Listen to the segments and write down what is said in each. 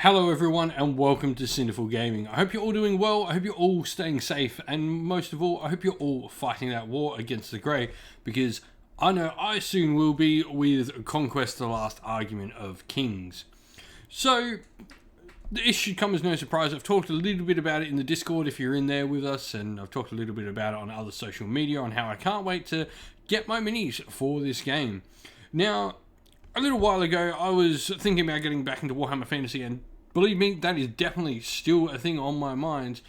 Hello everyone and welcome to Cinderful Gaming. I hope you're all doing well, I hope you're all staying safe, and most of all, I hope you're all fighting that war against the Grey, because I know I soon will be with Conquest: The Last Argument of Kings. So, this should come as no surprise. I've talked a little bit about it in the Discord if you're in there with us, and I've talked a little bit about it on other social media on how I can't wait to get my minis for this game. Now, a little while ago, I was thinking about getting back into Warhammer Fantasy, and believe me, that is definitely still a thing on my mind.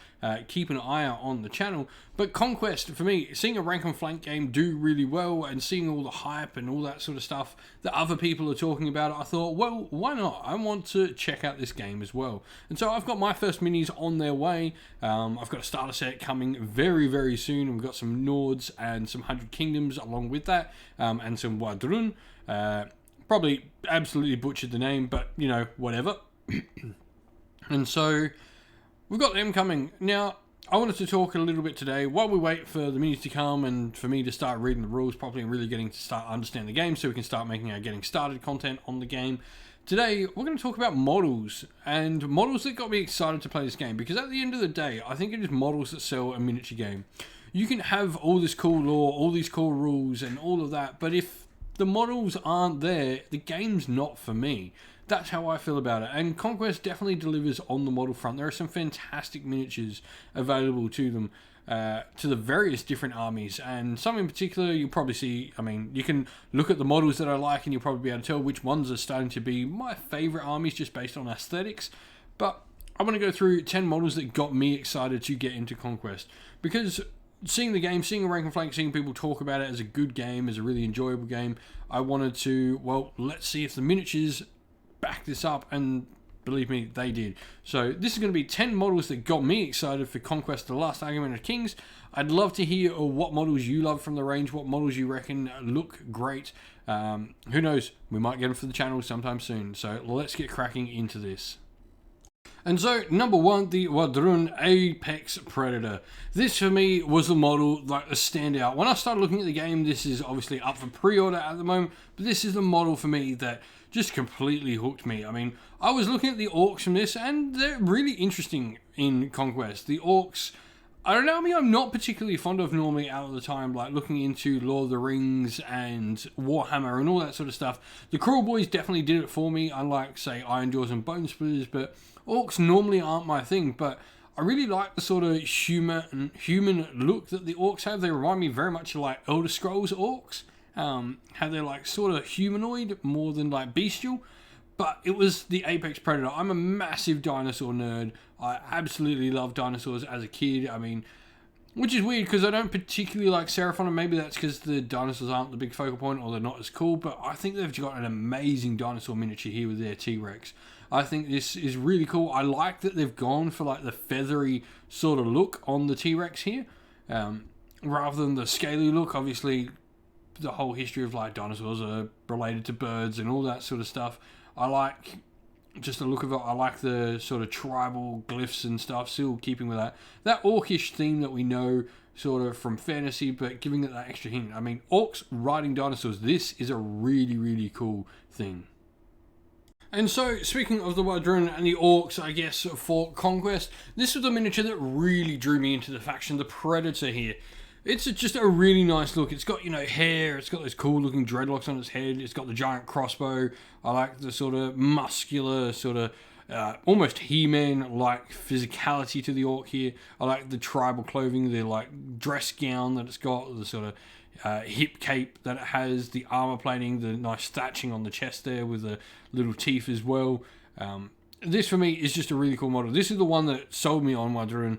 Keep an eye out on the channel. But Conquest, for me, seeing a rank and flank game do really well, and seeing all the hype and all that sort of stuff that other people are talking about, I thought, well, why not? I want to check out this game as well. And so I've got my first minis on their way. I've got a starter set coming very, very soon. We've got some Nords and some 100 Kingdoms along with that, and some Wadrun. Probably absolutely butchered the name, but, you know, whatever. And so we've got them coming. Now, I wanted to talk a little bit today while we wait for the minis to come and for me to start reading the rules properly and really getting to start understand the game so we can start making our getting started content on the game. Today, we're going to talk about models, and models that got me excited to play this game, because at the end of the day, I think it is models that sell a miniature game. You can have all this cool lore, all these cool rules and all of that, but if the models aren't there, the game's not for me. That's how I feel about it, and Conquest definitely delivers on the model front. There are some fantastic miniatures available to them, to the various different armies, and some in particular you'll probably see. I mean, you can look at the models that I like and you'll probably be able to tell which ones are starting to be my favourite armies just based on aesthetics. But I want to go through 10 models that got me excited to get into Conquest, because seeing the game, seeing a rank and flank, seeing people talk about it as a good game, as a really enjoyable game, I wanted to, well, let's see if the miniatures back this up, and believe me, they did. So this is going to be 10 models that got me excited for Conquest: The Last Argument of Kings. I'd love to hear what models you love from the range, what models you reckon look great. Who knows, we might get them for the channel sometime soon. So let's get cracking into this. And so, number one, the Wadrun Apex Predator. This, for me, was the model, like, a standout. When I started looking at the game, this is obviously up for pre-order at the moment, but this is the model for me that just completely hooked me. I mean, I was looking at the orcs from this, and they're really interesting in Conquest. The orcs, I don't know, I mean, I'm not particularly fond of normally out of the time, like, looking into Lord of the Rings and Warhammer and all that sort of stuff. The Cruel Boys definitely did it for me, unlike, say, Iron Jaws and Bone Splitters, but orcs normally aren't my thing. But I really like the sort of human look that the orcs have. They remind me very much of, like, Elder Scrolls orcs. How they're, like, sort of humanoid more than, like, bestial. But it was the Apex Predator. I'm a massive dinosaur nerd. I absolutely loved dinosaurs as a kid. I mean, which is weird because I don't particularly like Seraphon, and maybe that's because the dinosaurs aren't the big focal point or they're not as cool, but I think they've got an amazing dinosaur miniature here with their T-Rex. I think this is really cool. I like that they've gone for, like, the feathery sort of look on the T-Rex here, rather than the scaly look. Obviously, the whole history of, like, dinosaurs are related to birds and all that sort of stuff. I like just the look of it. I like the sort of tribal glyphs and stuff, still keeping with that orcish theme that we know sort of from fantasy, but giving it that extra hint. I mean, orcs riding dinosaurs, this is a really, really cool thing. And so, speaking of the Wadrun and the orcs, I guess, for Conquest, this was the miniature that really drew me into the faction, the Predator here. It's just a really nice look. It's got, you know, hair. It's got those cool looking dreadlocks on its head. It's got the giant crossbow. I like the sort of muscular, sort of almost He-Man-like physicality to the orc here. I like the tribal clothing, the, like, dress gown that it's got, the sort of hip cape that it has, the armor plating, the nice thatching on the chest there with the little teeth as well. This, for me, is just a really cool model. This is the one that sold me on Wadrun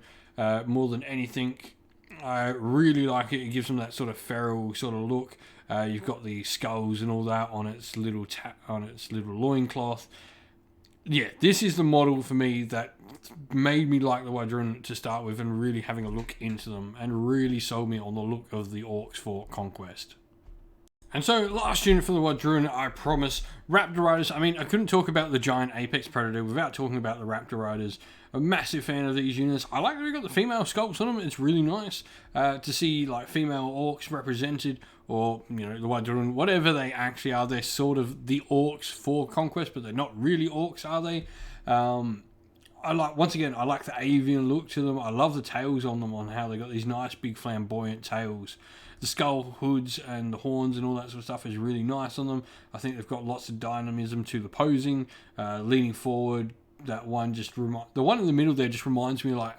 more than anything. I really like it. It gives them that sort of feral sort of look. You've got the skulls and all that on its little loincloth. Yeah, this is the model for me that made me like the Wadrun to start with, and really having a look into them, and really sold me on the look of the orcs for Conquest. And so, last unit for the Wadrun, I promise, Raptor Riders. I mean, I couldn't talk about the giant Apex Predator without talking about the Raptor Riders. A massive fan of these units. I like that we got the female sculpts on them. It's really nice to see, like, female orcs represented, or, you know, the Wadrun, whatever they actually are. They're sort of the orcs for Conquest, but they're not really orcs, are they? I like, once again, I like the avian look to them. I love the tails on them, on how they got these nice big flamboyant tails. The skull hoods and the horns and all that sort of stuff is really nice on them. I think they've got lots of dynamism to the posing, leaning forward. That one the one in the middle there just reminds me of like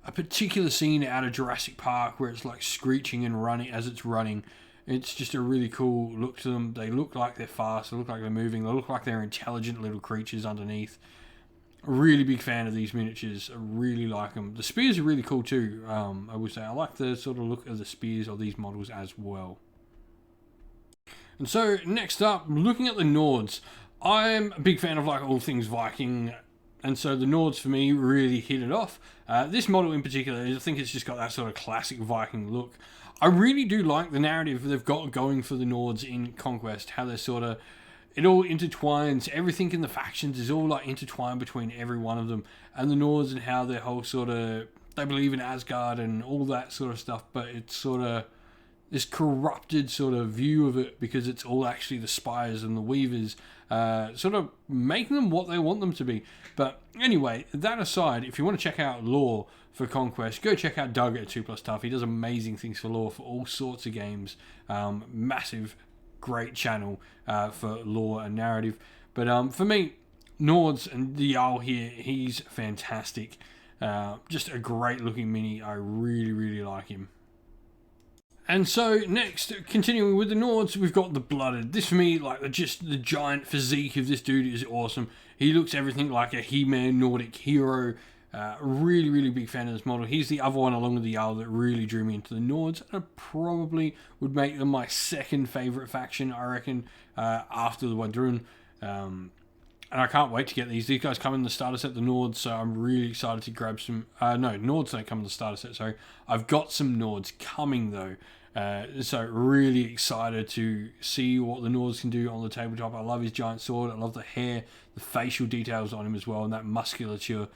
a particular scene out of Jurassic Park where it's like screeching and running as it's running. It's just a really cool look to them. They look like they're fast. They look like they're moving. They look like they're intelligent little creatures underneath. A really big fan of these miniatures. I really like them. The spears are really cool too. I would say I like the sort of look of the spears of these models as well. And so next up, looking at the Nords, I'm a big fan of like all things Viking, and so the Nords for me really hit it off. This model in particular, I think it's just got that sort of classic Viking look. I really do like the narrative they've got going for the Nords in Conquest, how they're sort of, it all intertwines. Everything in the factions is all like intertwined between every one of them, and the Nords and how their whole sort of, they believe in Asgard and all that sort of stuff, but it's sort of this corrupted sort of view of it because it's all actually the Spires and the Weavers, sort of making them what they want them to be. But anyway, that aside, if you want to check out lore for Conquest, go check out Doug at 2+ Tough. He does amazing things for lore for all sorts of games. Massive, great channel for lore and narrative. But for me, Nords and the Jarl here, he's fantastic. Just a great looking mini. I really, really like him. And so next, continuing with the Nords, we've got the Blooded. This for me, like just the giant physique of this dude is awesome. He looks everything like a He-Man Nordic hero. Really, really big fan of this model. He's the other one along with the Jarl that really drew me into the Nords. And I probably would make them my second favourite faction, I reckon, after the Wadrun. And I can't wait to get these. These guys come in the starter set, the Nords, so I'm really excited to grab some... no, Nords don't come in the starter set, sorry. I've got some Nords coming, though. So really excited to see what the Nords can do on the tabletop. I love his giant sword. I love the hair, the facial details on him as well, and that musculature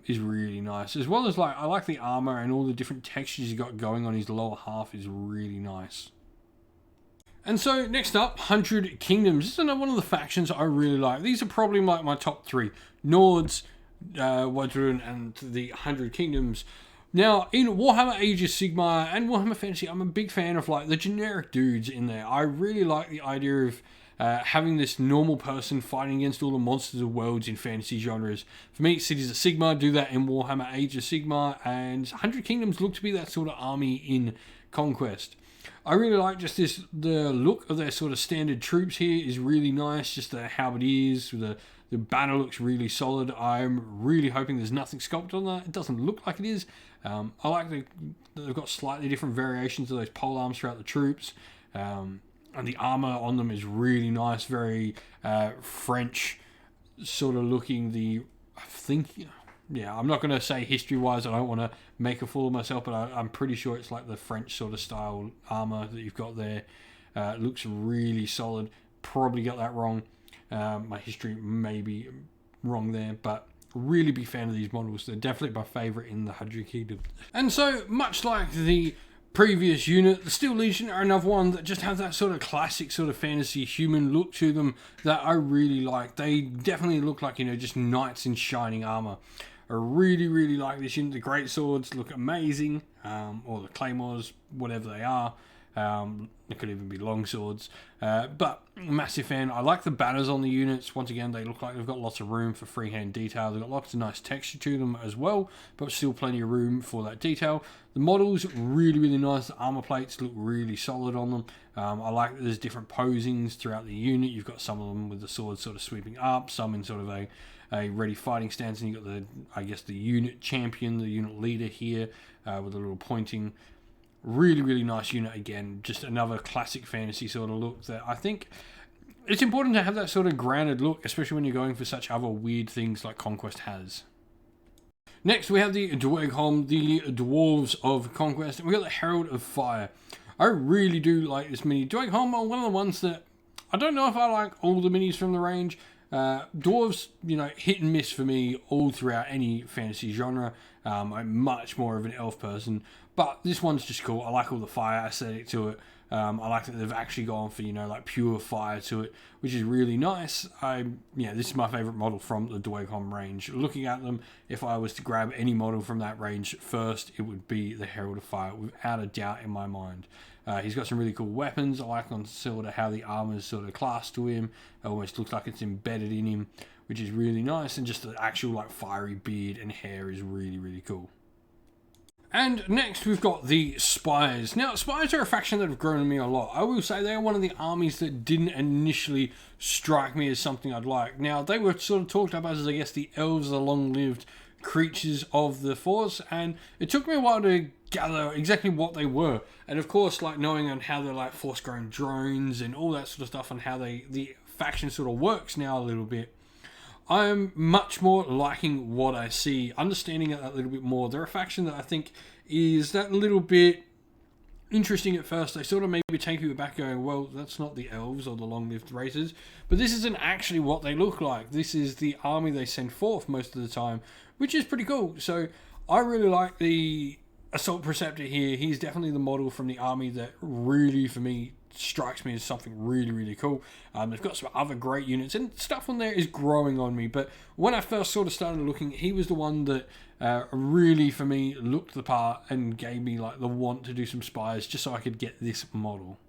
is really nice. As well as, like, I like the armor and all the different textures he got going on his lower half is really nice. And so, next up, 100 Kingdoms. This is another one of the factions I really like. These are probably my top three. Nords, Wadrun, and the 100 Kingdoms. Now, in Warhammer Age of Sigmar and Warhammer Fantasy, I'm a big fan of like the generic dudes in there. I really like the idea of having this normal person fighting against all the monsters of worlds in fantasy genres. For me, Cities of Sigmar do that in Warhammer Age of Sigmar, and 100 Kingdoms look to be that sort of army in Conquest. I really like just the look of their sort of standard troops here is really nice. Just the halberdiers, the banner looks really solid. I'm really hoping there's nothing sculpted on that. It doesn't look like it is. I like that they've got slightly different variations of those pole arms throughout the troops. And the armor on them is really nice, very French sort of looking. I think... Yeah, I'm not going to say history-wise, I don't want to make a fool of myself, but I'm pretty sure it's like the French sort of style armour that you've got there. It looks really solid. Probably got that wrong. My history may be wrong there, but really big fan of these models. They're definitely my favourite in the 100 Kingdom. And so, much like the previous unit, the Steel Legion are another one that just have that sort of classic sort of fantasy human look to them that I really like. They definitely look like, just knights in shining armour. I really, really like this unit. The great swords look amazing, or the claymores, whatever they are. It could even be long swords, but massive fan. I like the banners on the units. Once again, they look like they've got lots of room for freehand detail. They've got lots of nice texture to them as well, but still plenty of room for that detail. The models really, really nice. The armor plates look really solid on them. I like that there's different posings throughout the unit. You've got some of them with the swords sort of sweeping up, some in sort of a ready fighting stance, and you've got the unit champion, the unit leader here with a little pointing. Really, really nice unit again. Just another classic fantasy sort of look that I think it's important to have that sort of grounded look, especially when you're going for such other weird things like Conquest has. Next, we have the Dweghom, the Dwarves of Conquest, and we got the Herald of Fire. I really do like this mini. Dweghom are one of the ones that I don't know if I like all the minis from the range. Dwarves, hit and miss for me all throughout any fantasy genre. I'm much more of an elf person, but this one's just cool. I like all the fire aesthetic to it. I like that they've actually gone for, you know, like pure fire to it, which is really nice. This is my favourite model from the Dweghom range. Looking at them, if I was to grab any model from that range first, it would be the Herald of Fire, without a doubt in my mind. He's got some really cool weapons. I like on sort of how the armor is sort of classed to him. It almost looks like it's embedded in him, which is really nice. And just the actual like fiery beard and hair is really, really cool. And next we've got the Spires. Now, Spires are a faction that have grown on me a lot. I will say they are one of the armies that didn't initially strike me as something I'd like. Now, they were sort of talked up as, I guess, the elves, the long-lived creatures of the Force, and it took me a while to gather exactly what they were. And of course, like knowing on how they're like Force-grown drones and all that sort of stuff, and how the faction sort of works now a little bit, I'm much more liking what I see, understanding it a little bit more. They're a faction that I think is that little bit interesting at first. They sort of maybe take you back going, well, that's not the elves or the long-lived races, but this isn't actually what they look like. This is the army they send forth most of the time, which is pretty cool. So I really like the Assault Preceptor here. He's definitely the model from the army that really, for me, strikes me as something really, really cool. They've got some other great units, and stuff on there is growing on me, but when I first sort of started looking, he was the one that really, for me, looked the part and gave me like the want to do some Spires just so I could get this model.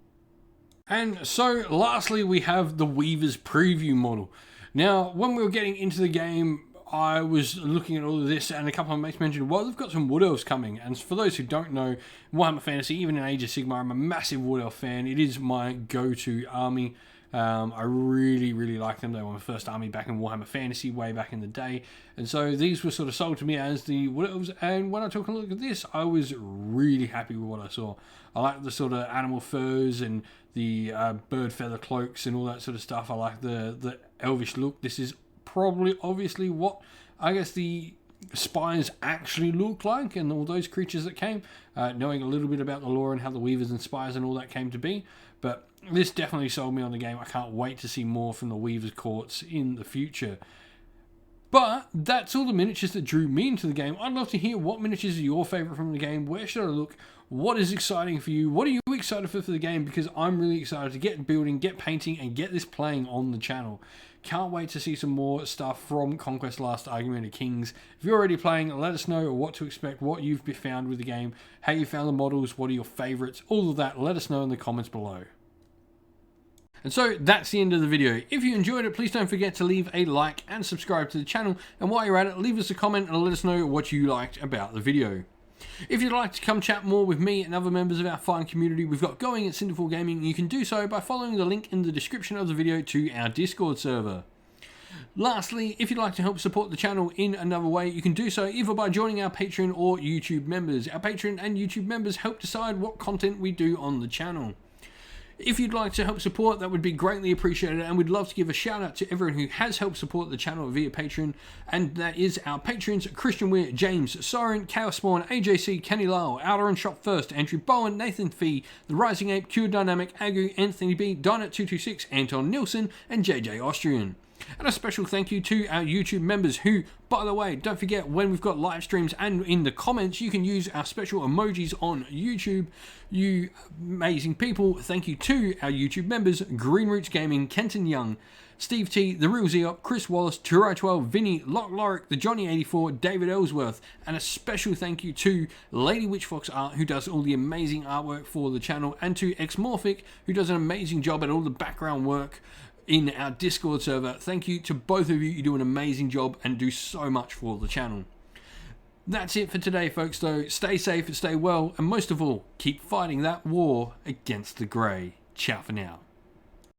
And so lastly, we have the Weaver's Preview model. Now, when we were getting into the game, I was looking at all of this, and a couple of mates mentioned, well, they've got some Wood Elves coming. And for those who don't know, Warhammer Fantasy, even in Age of Sigmar, I'm a massive Wood Elf fan. It is my go-to army. I really, really like them. They were my first army back in Warhammer Fantasy, way back in the day. And so these were sort of sold to me as the Wood Elves. And when I took a look at this, I was really happy with what I saw. I like the sort of animal furs and the bird feather cloaks and all that sort of stuff. I like the elvish look. This is probably obviously what I guess the Spires actually look like, and all those creatures that came, knowing a little bit about the lore and how the Weavers and Spires and all that came to be. But this definitely sold me on the game. I can't wait to see more from the Weavers courts in the future. But that's all the miniatures that drew me into the game. I'd love to hear what miniatures are your favourite from the game. Where should I look? What is exciting for you? What are you excited for the game? Because I'm really excited to get building, get painting, and get this playing on the channel. Can't wait to see some more stuff from Conquest Last Argument of Kings. If you're already playing, let us know what to expect, what you've found with the game, how you found the models, what are your favourites, all of that. Let us know in the comments below. And so that's the end of the video. If you enjoyed it, please don't forget to leave a like and subscribe to the channel. And while you're at it, leave us a comment and let us know what you liked about the video. If you'd like to come chat more with me and other members of our fine community we've got going at Cinderful Gaming, you can do so by following the link in the description of the video to our Discord server. Lastly, if you'd like to help support the channel in another way, you can do so either by joining our Patreon or YouTube members. Our Patreon and YouTube members help decide what content we do on the channel. If you'd like to help support, that would be greatly appreciated, and we'd love to give a shout out to everyone who has helped support the channel via Patreon, and that is our patrons: Christian Weir, James, Soren, Chaos Spawn, AJC, Kenny Lyle, Outer Shop First, Andrew Bowen, Nathan Fee, The Rising Ape, Q Dynamic, Agu, Anthony B, Dinat226, Anton Nilsson, and JJ Austrian. And a special thank you to our YouTube members who, by the way, don't forget, when we've got live streams and in the comments, you can use our special emojis on YouTube. You amazing people. Thank you to our YouTube members: Green Roots Gaming, Kenton Young, Steve T, The Real Zeop, Chris Wallace, Turai12, Vinny, Lock Lorick, The Johnny84, David Ellsworth, and a special thank you to Lady Witchfox Art, who does all the amazing artwork for the channel, and to Xmorphic, who does an amazing job at all the background work in our Discord server. Thank you to both of you. You do an amazing job and do so much for the channel. That's it for today, folks, though. Stay safe and stay well, and most of all, keep fighting that war against the grey. Ciao for now.